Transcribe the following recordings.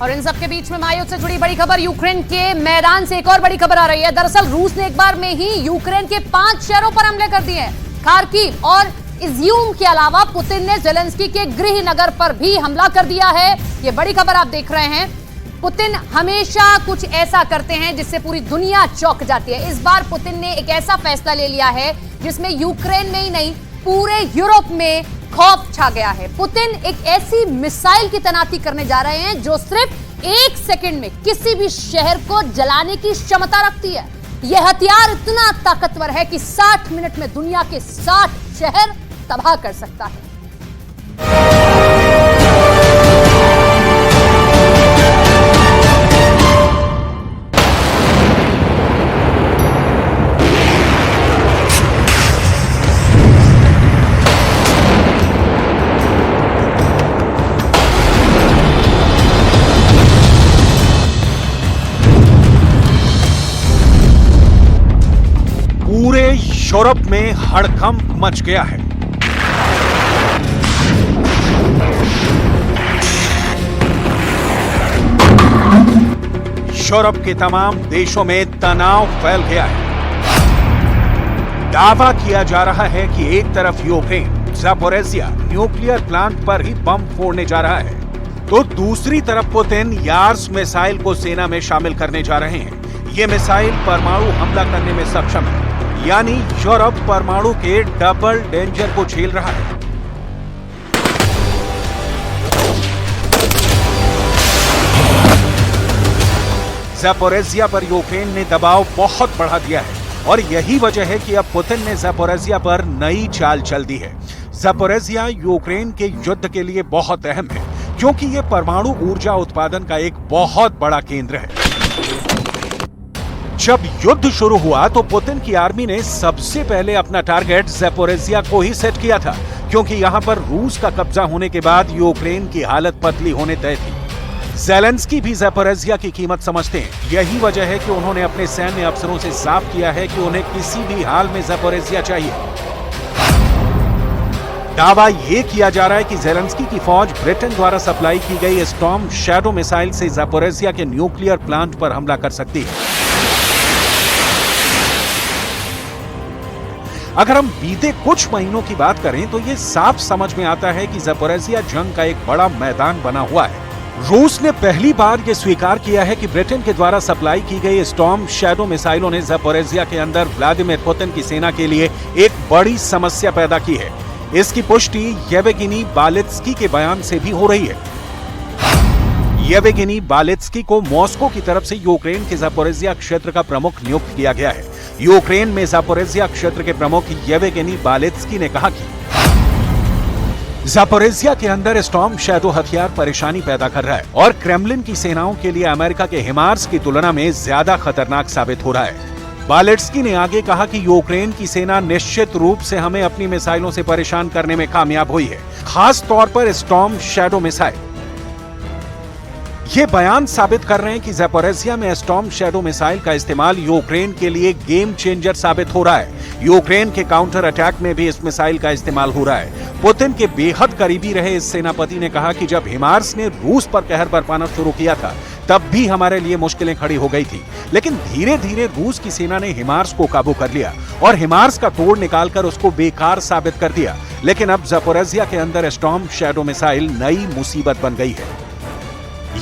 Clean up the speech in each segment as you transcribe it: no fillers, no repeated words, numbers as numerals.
और इन सब के बीच में महायुद्ध से जुड़ी बड़ी खबर, यूक्रेन के मैदान से एक और बड़ी खबर आ रही है। दरअसल रूस ने एक बार में ही यूक्रेन के 5 शहरों पर हमले कर दिए हैं। खार्किव और इज्यूम के अलावा पुतिन ने ज़ेलेंस्की के गृह नगर पर भी हमला कर दिया है। ये बड़ी खबर आप देख रहे हैं। पुतिन हमेशा कुछ ऐसा करते हैं जिससे पूरी दुनिया चौंक जाती है। इस बार पुतिन ने एक ऐसा फैसला ले लिया है जिसमें यूक्रेन में ही नहीं पूरे यूरोप में खौफ छा गया है। पुतिन एक ऐसी मिसाइल की तैनाती करने जा रहे हैं जो सिर्फ 1 सेकंड में किसी भी शहर को जलाने की क्षमता रखती है। यह हथियार इतना ताकतवर है कि 60 मिनट में दुनिया के 60 शहर तबाह कर सकता है। पूरे यूरोप में हड़कंप मच गया है। यूरोप के तमाम देशों में तनाव फैल गया है। दावा किया जा रहा है कि एक तरफ यूक्रेन ज़ापोरिज़िया न्यूक्लियर प्लांट पर ही बम फोड़ने जा रहा है, तो दूसरी तरफ पुतिन यार्स मिसाइल को सेना में शामिल करने जा रहे हैं। ये मिसाइल परमाणु हमला करने में सक्षम है, यानी यूरोप परमाणु के डबल डेंजर को झेल रहा है। ज़ापोरिज़िया पर यूक्रेन ने दबाव बहुत बढ़ा दिया है और यही वजह है कि अब पुतिन ने ज़ापोरिज़िया पर नई चाल चल दी है। ज़ापोरिज़िया यूक्रेन के युद्ध के लिए बहुत अहम है क्योंकि यह परमाणु ऊर्जा उत्पादन का एक बहुत बड़ा केंद्र है। जब युद्ध शुरू हुआ तो पुतिन की आर्मी ने सबसे पहले अपना टारगेट ज़ापोरिज़िया को ही सेट किया था, क्योंकि यहां पर रूस का कब्जा होने के बाद यूक्रेन की हालत पतली होने तय थी। ज़ेलेंस्की भी ज़ापोरिज़िया की कीमत समझते हैं। यही वजह है कि उन्होंने अपने सैन्य अफसरों से साफ किया है कि उन्हें किसी भी हाल में ज़ापोरिज़िया चाहिए। दावा यह किया जा रहा है कि ज़ेलेंस्की की फौज ब्रिटेन द्वारा सप्लाई की गई स्टॉर्म शैडो मिसाइल से ज़ापोरिज़िया के न्यूक्लियर प्लांट पर हमला कर सकती है। अगर हम बीते कुछ महीनों की बात करें तो यह साफ समझ में आता है कि ज़ापोरिज़िया जंग का एक बड़ा मैदान बना हुआ है। रूस ने पहली बार यह स्वीकार किया है कि ब्रिटेन के द्वारा सप्लाई की गई स्टॉर्म शैडो मिसाइलों ने ज़ापोरिज़िया के अंदर व्लादिमीर पुतिन की सेना के लिए एक बड़ी समस्या पैदा की है। इसकी पुष्टि येवगेनी बालित्स्की के बयान से भी हो रही है। येवगेनी बालित्स्की को मॉस्को की तरफ से यूक्रेन के ज़ापोरिज़िया क्षेत्र का प्रमुख नियुक्त किया गया है। यूक्रेन में ज़ापोरिज़िया क्षेत्र के प्रमुख येवगेनी बालित्स्की ने कहा कि ज़ापोरिज़िया के अंदर स्टॉर्म शैडो हथियार परेशानी पैदा कर रहा है और क्रेमलिन की सेनाओं के लिए अमेरिका के हिमार्स की तुलना में ज्यादा खतरनाक साबित हो रहा है। बालित्स्की ने आगे कहा कि यूक्रेन की सेना निश्चित रूप से हमें अपनी मिसाइलों से परेशान करने में कामयाब हुई है, खास तौर पर स्टॉर्म शैडो मिसाइल। ये बयान साबित कर रहे हैं कि ज़ापोरिज़िया में स्टॉर्म शैडो मिसाइल का इस्तेमाल यूक्रेन के लिए गेम चेंजर साबित हो रहा है। यूक्रेन के काउंटर अटैक में भी इस मिसाइल का इस्तेमाल हो रहा है। पुतिन के बेहद करीबी रहे इस सेनापति ने कहा कि जब हिमार्स ने रूस पर कहर बरपाना शुरू किया था तब भी हमारे लिए मुश्किलें खड़ी हो गई थी, लेकिन धीरे धीरे रूस की सेना ने हिमार्स को काबू कर लिया और हिमार्स का तोड़ निकालकर उसको बेकार साबित कर दिया। लेकिन अब ज़ापोरिज़िया के अंदर स्टॉर्म शैडो मिसाइल नई मुसीबत बन गई है।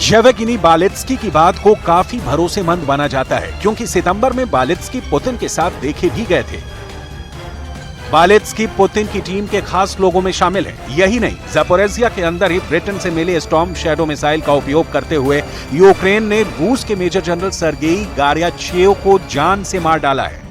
येवगेनी बालित्स्की की बात को काफी भरोसेमंद माना जाता है क्योंकि सितंबर में बालित्स्की पुतिन के साथ देखे भी गए थे। बालित्स्की पुतिन की टीम के खास लोगों में शामिल है। यही नहीं, ज़ापोरिज़िया के अंदर ही ब्रिटेन से मिले स्टॉर्म शैडो मिसाइल का उपयोग करते हुए यूक्रेन ने रूस के मेजर जनरल सर्गेई गार्याचेव को जान से मार डाला है।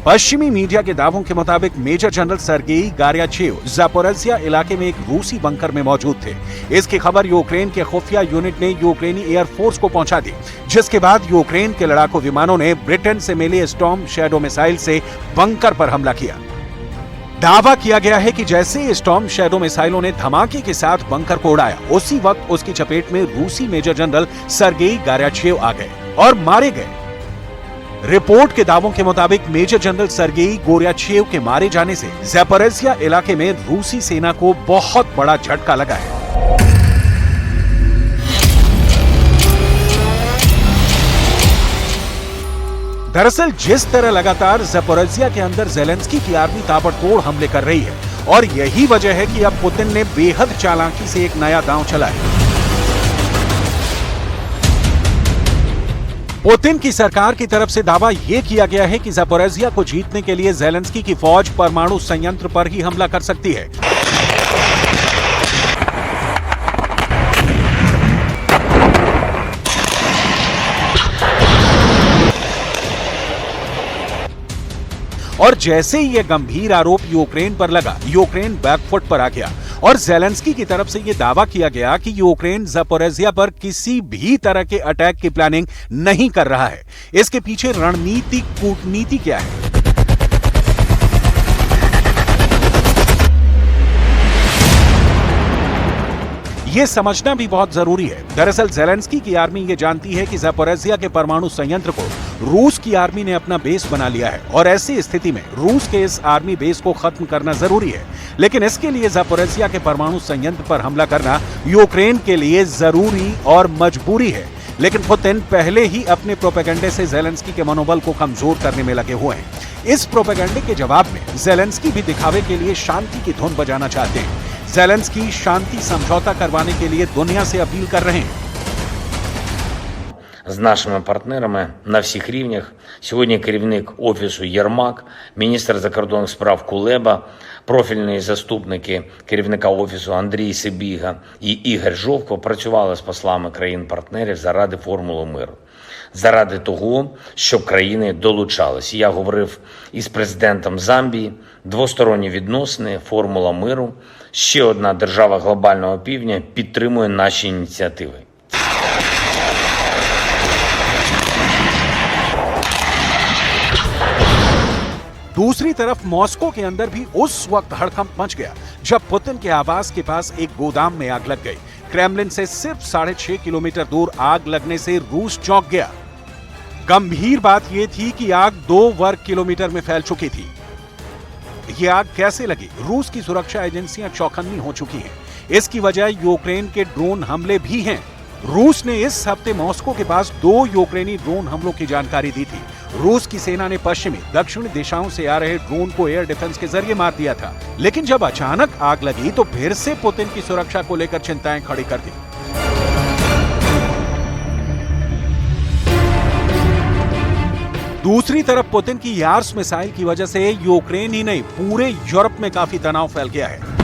पश्चिमी मीडिया के दावों के मुताबिक मेजर जनरल सर्गेई गार्याचेव ज़ापोरिज़िया इलाके में एक रूसी बंकर में मौजूद थे। इसकी खबर यूक्रेन के खुफिया यूनिट ने यूक्रेनी एयरफोर्स को पहुंचा दी, जिसके बाद यूक्रेन के लड़ाकू विमानों ने ब्रिटेन से मिले स्टॉर्म शैडो मिसाइल से बंकर पर हमला किया। दावा किया गया है कि जैसे ही स्टॉर्म शैडो मिसाइलों ने धमाके के साथ बंकर को उड़ाया, उसी वक्त उसकी चपेट में रूसी मेजर जनरल सर्गेई गार्याचेव आ गए और मारे गए। रिपोर्ट के दावों के मुताबिक मेजर जनरल सर्गेई गोर्याचेव के मारे जाने से ज़ैपोरिज़िया इलाके में रूसी सेना को बहुत बड़ा झटका लगा है। दरअसल जिस तरह लगातार ज़ैपोरिज़िया के अंदर ज़ेलेंस्की की आर्मी ताबड़तोड़ हमले कर रही है और यही वजह है कि अब पुतिन ने बेहद चालाकी से एक नया दांव चला है। पुतिन की सरकार की तरफ से दावा यह किया गया है कि ज़ैपोरिज़िया को जीतने के लिए ज़ेलेंस्की की फौज परमाणु संयंत्र पर ही हमला कर सकती है। और जैसे ही यह गंभीर आरोप यूक्रेन पर लगा, यूक्रेन बैकफुट पर आ गया और ज़ेलेंस्की की तरफ से यह दावा किया गया कि यूक्रेन ज़ैपोरिज़िया पर किसी भी तरह के अटैक की प्लानिंग नहीं कर रहा है। इसके पीछे रणनीतिक कूटनीति क्या है? ये समझना भी बहुत जरूरी है। दरअसल ज़ेलेंस्की की आर्मी ये जानती है कि ज़ैपोरिज़िया के परमाणु संयंत्र को रूस की आर्मी ने अपना बेस बना लिया है और ऐसी स्थिति में रूस के इस आर्मी बेस को खत्म करना जरूरी है। लेकिन इसके लिए ज़ैपोरिज़िया के परमाणु संयंत्र पर हमला करना यूक्रेन के लिए जरूरी और मजबूरी है। लेकिन पुतिन पहले ही अपने प्रोपेगेंडे से ज़ेलेंस्की के मनोबल को कमजोर करने में लगे हुए हैं। इस प्रोपेगेंडे के जवाब में ज़ेलेंस्की भी दिखावे के लिए शांति की धुन बजाना चाहते हैं। ज़ेलेंस्की शांति समझौता करवाने के लिए दुनिया से अपील कर रहे हैं। З нашими партнерами на всіх рівнях. Сьогодні керівник Офісу Єрмак, міністр закордонних справ Кулеба, профільні заступники керівника Офісу Андрій Сибіга і Ігор Жовко працювали з послами країн-партнерів заради формули миру. Заради того, щоб країни долучались. Я говорив із президентом Замбії, двосторонні відносини, формула миру. Ще одна держава глобального півдня підтримує наші ініціативи. दूसरी तरफ मॉस्को के अंदर भी उस वक्त हड़कंप मच गया जब पुतिन के आवास के पास एक गोदाम में आग लग गई। क्रेमलिन से सिर्फ 6.5 किलोमीटर दूर आग लगने से रूस चौंक गया। गंभीर बात यह थी कि आग 2 वर्ग किलोमीटर में फैल चुकी थी। यह आग कैसे लगी? रूस की सुरक्षा एजेंसियां चौकन्नी हो चुकी हैं। इसकी वजह यूक्रेन के ड्रोन हमले भी हैं। रूस ने इस हफ्ते मॉस्को के पास 2 यूक्रेनी ड्रोन हमलों की जानकारी दी थी। रूस की सेना ने पश्चिमी दक्षिणी दिशाओं से आ रहे ड्रोन को एयर डिफेंस के जरिए मार दिया था। लेकिन जब अचानक आग लगी तो फिर से पुतिन की सुरक्षा को लेकर चिंताएं खड़ी कर दी। दूसरी तरफ पुतिन की यार्स मिसाइल की वजह से यूक्रेन ही नहीं पूरे यूरोप में काफी तनाव फैल गया है।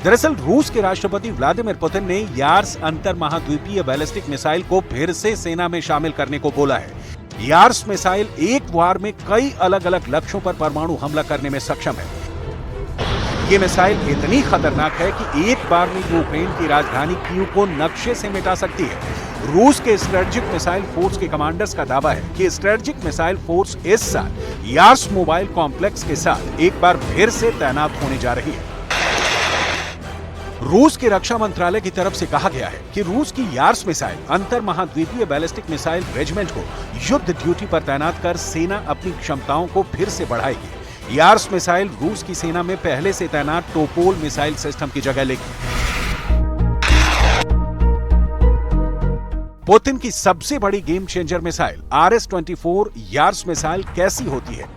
दरअसल रूस के राष्ट्रपति व्लादिमीर पुतिन ने यार्स अंतर महाद्वीपीय बैलिस्टिक मिसाइल को फिर से सेना में शामिल करने को बोला है। यार्स मिसाइल एक बार में कई अलग अलग लक्ष्यों पर परमाणु हमला करने में सक्षम है। ये मिसाइल इतनी खतरनाक है कि एक बार में यूक्रेन की राजधानी कीव को नक्शे से मिटा सकती है। रूस के स्ट्रेटेजिक मिसाइल फोर्स के कमांडर्स का दावा है कि स्ट्रेटेजिक मिसाइल फोर्स इस साल यार्स मोबाइल कॉम्प्लेक्स के साथ एक बार फिर से तैनात होने जा रही है। रूस के रक्षा मंत्रालय की तरफ से कहा गया है कि रूस की यार्स मिसाइल अंतर महाद्वीपीय बैलिस्टिक मिसाइल रेजिमेंट को युद्ध ड्यूटी पर तैनात कर सेना अपनी क्षमताओं को फिर से बढ़ाएगी। यार्स मिसाइल रूस की सेना में पहले से तैनात टोपोल मिसाइल सिस्टम की जगह लेगी। पुतिन की सबसे बड़ी game changer missile RS-24 Yars missile कैसी होती है?